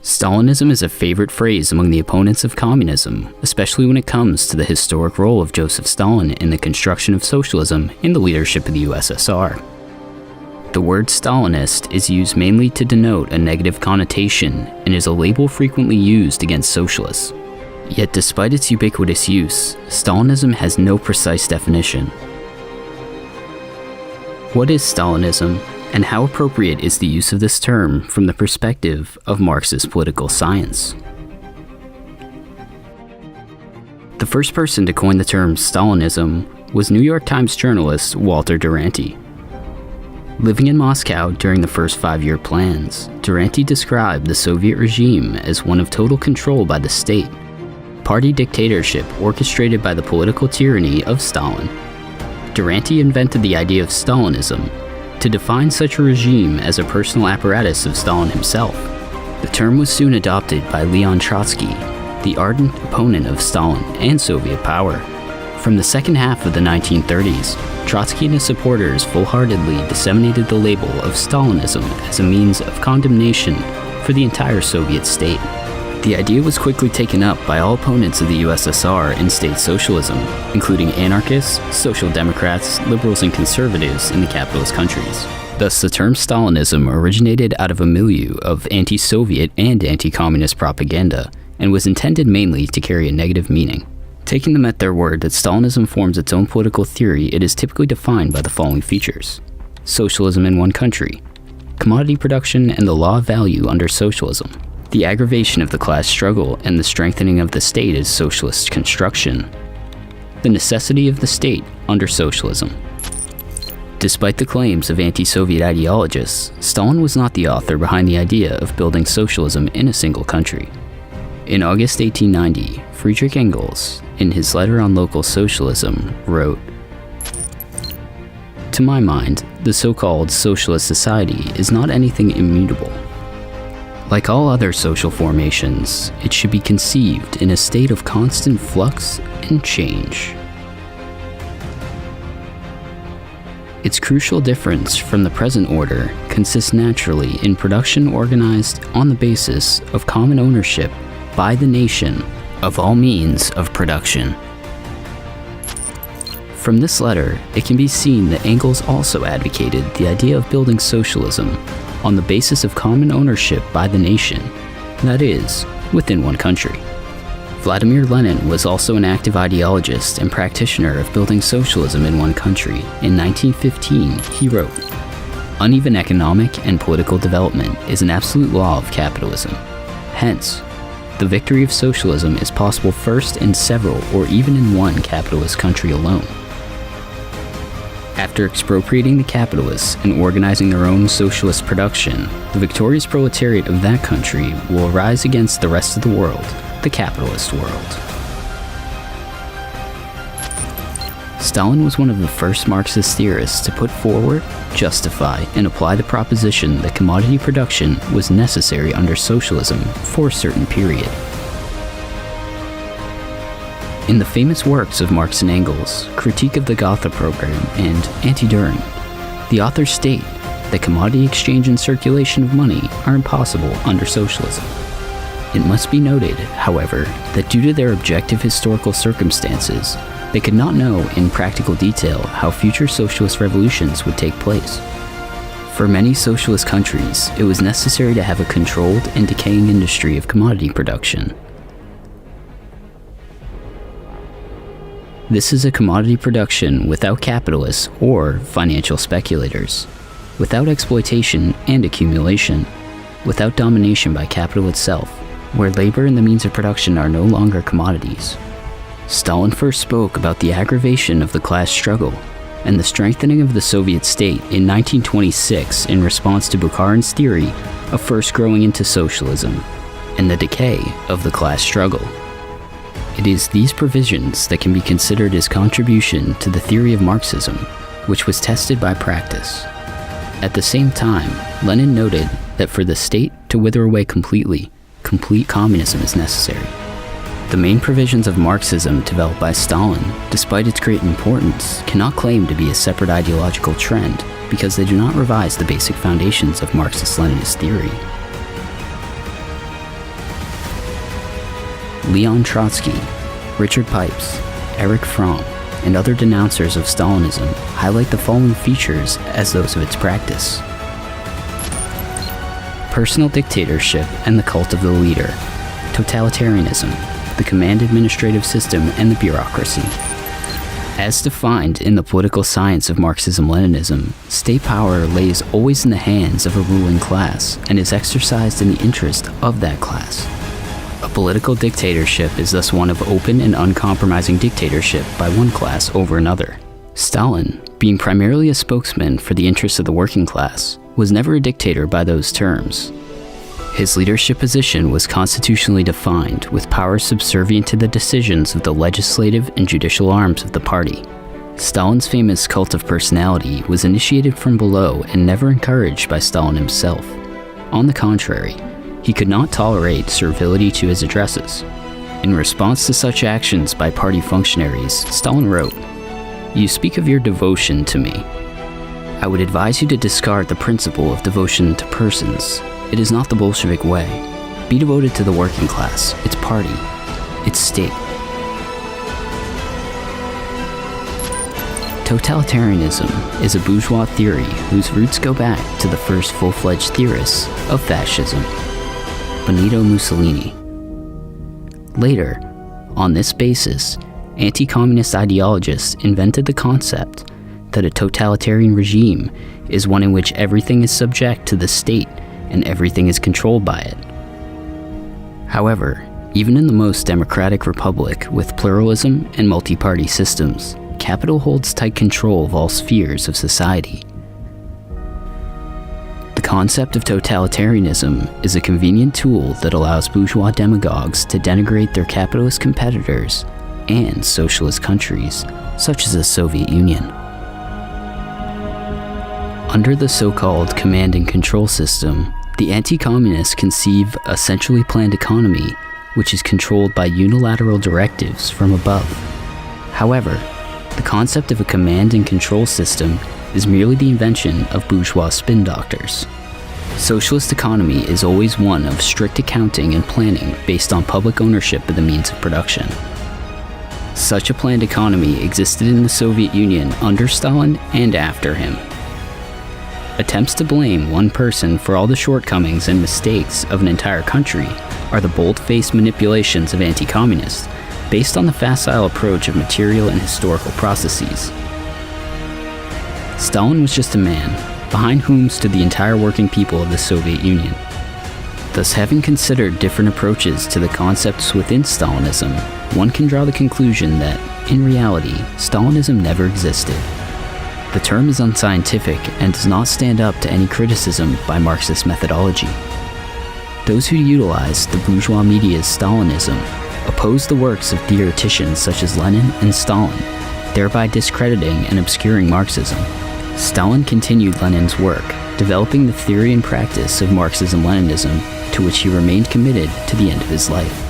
Stalinism is a favorite phrase among the opponents of communism, especially when it comes to the historic role of Joseph Stalin in the construction of socialism in the leadership of the USSR. The word Stalinist is used mainly to denote a negative connotation and is a label frequently used against socialists. Yet despite its ubiquitous use, Stalinism has no precise definition. What is Stalinism, and how appropriate is the use of this term from the perspective of Marxist political science? The first person to coin the term Stalinism was New York Times journalist Walter Duranty. Living in Moscow during the first 5-year plans, Duranty described the Soviet regime as one of total control by the state, party dictatorship orchestrated by the political tyranny of Stalin. Duranty invented the idea of Stalinism to define such a regime as a personal apparatus of Stalin himself. The term was soon adopted by Leon Trotsky, the ardent opponent of Stalin and Soviet power. From the second half of the 1930s, Trotsky and his supporters full-heartedly disseminated the label of Stalinism as a means of condemnation for the entire Soviet state. The idea was quickly taken up by all opponents of the USSR and state socialism, including anarchists, social democrats, liberals, and conservatives in the capitalist countries. Thus, the term Stalinism originated out of a milieu of anti-Soviet and anti-communist propaganda, and was intended mainly to carry a negative meaning. Taking them at their word that Stalinism forms its own political theory, it is typically defined by the following features: socialism in one country, commodity production and the law of value under socialism, the aggravation of the class struggle and the strengthening of the state as socialist construction, the necessity of the state under socialism. Despite the claims of anti-Soviet ideologists, Stalin was not the author behind the idea of building socialism in a single country. In August 1890, Friedrich Engels, in his letter on local socialism, wrote, "To my mind, the so-called socialist society is not anything immutable. Like all other social formations, it should be conceived in a state of constant flux and change. Its crucial difference from the present order consists naturally in production organized on the basis of common ownership by the nation of all means of production." From this letter, it can be seen that Engels also advocated the idea of building socialism on the basis of common ownership by the nation, that is, within one country. Vladimir Lenin was also an active ideologist and practitioner of building socialism in one country. In 1915, he wrote, "Uneven economic and political development is an absolute law of capitalism. Hence, the victory of socialism is possible first in several or even in one capitalist country alone. After expropriating the capitalists and organizing their own socialist production, the victorious proletariat of that country will rise against the rest of the world, the capitalist world." Stalin was one of the first Marxist theorists to put forward, justify, and apply the proposition that commodity production was necessary under socialism for a certain period. In the famous works of Marx and Engels, Critique of the Gotha Program and Anti-Düring, the authors state that commodity exchange and circulation of money are impossible under socialism. It must be noted, however, that due to their objective historical circumstances, they could not know in practical detail how future socialist revolutions would take place. For many socialist countries, it was necessary to have a controlled and decaying industry of commodity production. This is a commodity production without capitalists or financial speculators, without exploitation and accumulation, without domination by capital itself, where labor and the means of production are no longer commodities. Stalin first spoke about the aggravation of the class struggle and the strengthening of the Soviet state in 1926 in response to Bukharin's theory of first growing into socialism and the decay of the class struggle. It is these provisions that can be considered his contribution to the theory of Marxism, which was tested by practice. At the same time, Lenin noted that for the state to wither away completely, complete communism is necessary. The main provisions of Marxism developed by Stalin, despite its great importance, cannot claim to be a separate ideological trend because they do not revise the basic foundations of Marxist-Leninist theory. Leon Trotsky, Richard Pipes, Erich Fromm, and other denouncers of Stalinism highlight the following features as those of its practice. Personal dictatorship and the cult of the leader. Totalitarianism, the command administrative system and the bureaucracy. As defined in the political science of Marxism-Leninism, state power lays always in the hands of a ruling class and is exercised in the interest of that class. A political dictatorship is thus one of open and uncompromising dictatorship by one class over another. Stalin, being primarily a spokesman for the interests of the working class, was never a dictator by those terms. His leadership position was constitutionally defined, with powers subservient to the decisions of the legislative and judicial arms of the party. Stalin's famous cult of personality was initiated from below and never encouraged by Stalin himself. On the contrary, he could not tolerate servility to his addresses. In response to such actions by party functionaries, Stalin wrote, "You speak of your devotion to me. I would advise you to discard the principle of devotion to persons. It is not the Bolshevik way. Be devoted to the working class, its party, its state." Totalitarianism is a bourgeois theory whose roots go back to the first full-fledged theorists of fascism, Benito Mussolini. Later, on this basis, anti-communist ideologists invented the concept that a totalitarian regime is one in which everything is subject to the state and everything is controlled by it. However, even in the most democratic republic with pluralism and multi-party systems, capital holds tight control of all spheres of society. The concept of totalitarianism is a convenient tool that allows bourgeois demagogues to denigrate their capitalist competitors and socialist countries, such as the Soviet Union. Under the so-called command and control system, the anti-communists conceive a centrally planned economy which is controlled by unilateral directives from above. However, the concept of a command and control system is merely the invention of bourgeois spin doctors. Socialist economy is always one of strict accounting and planning based on public ownership of the means of production. Such a planned economy existed in the Soviet Union under Stalin and after him. Attempts to blame one person for all the shortcomings and mistakes of an entire country are the bold-faced manipulations of anti-communists, based on the facile approach of material and historical processes. Stalin was just a man, behind whom stood the entire working people of the Soviet Union. Thus, having considered different approaches to the concepts within Stalinism, one can draw the conclusion that, in reality, Stalinism never existed. The term is unscientific and does not stand up to any criticism by Marxist methodology. Those who utilize the bourgeois media's Stalinism oppose the works of theoreticians such as Lenin and Stalin, thereby discrediting and obscuring Marxism. Stalin continued Lenin's work, developing the theory and practice of Marxism-Leninism, to which he remained committed to the end of his life.